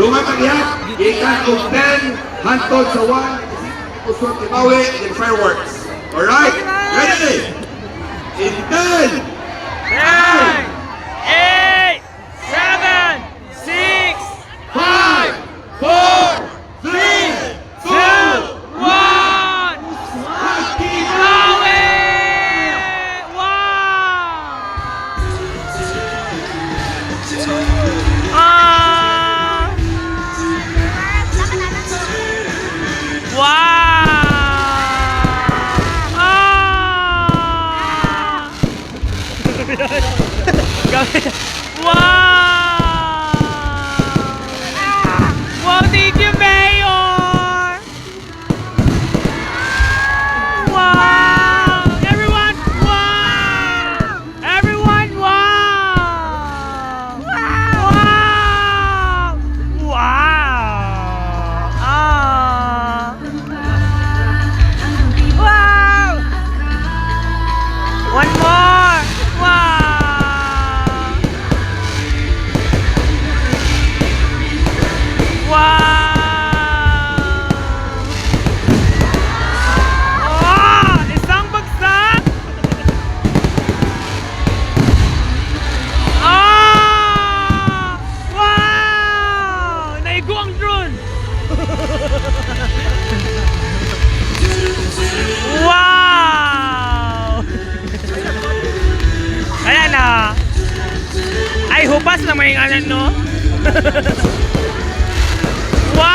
Dumatagihap, ikan of 10, hantod sa 1, uswag ibawi, and fireworks. Alright? Ready? In 10, 9, 8, 7, 6, 5, 4, 3, 2, 1. Bawi! Wow! Wow! Wow, thank you, Mayor! Wow! Everyone, wow! Everyone, wow! Wow! Wow! Wow! One more! Wow! Wow! Oh! Isang bagsak! Ah! Wow! Naigo ang drone! Wow! Kaya na! Ay, hupas na may ngalan, no? Wow!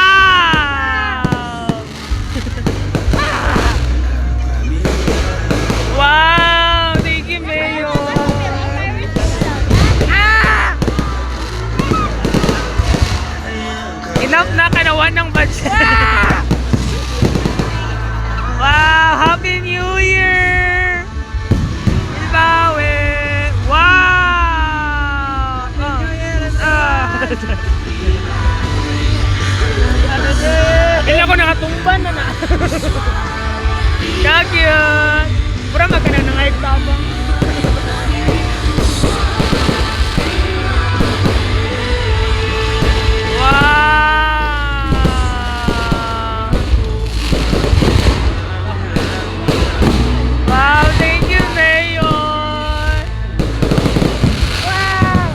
Wow! Thank you, Mayor! Enough na kanawan ng budget! Wow! Happy New Year! Bawi! Wow! Kailan ko nakatumban na na. Kagyan. Pura magkana ng ayag tabang. Wow! Wow, thank you, Mayor! Wow!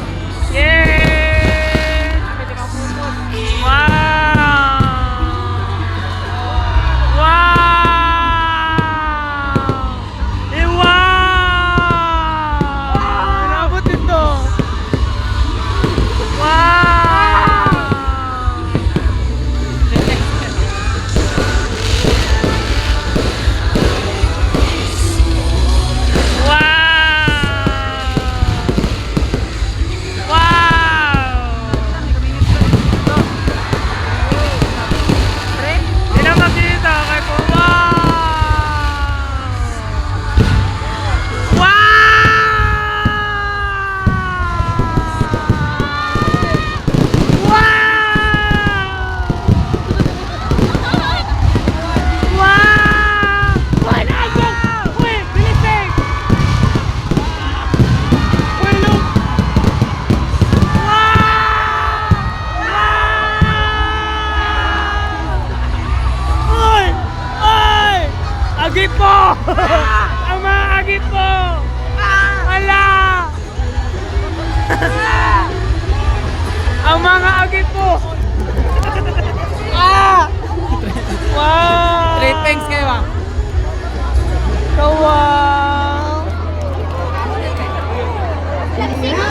Yeah! Wow! Wow! Eh, wow! Nabot ito! Wow! Wow! Hindi na makita kay po. Wow! Wow! Uy, naagyan! Uy, bilising! Uy, look! Oy! Oy! Agip po! Ang mga agip po! Hala! Ang mga agip po! Wow! Three things kayo, ah.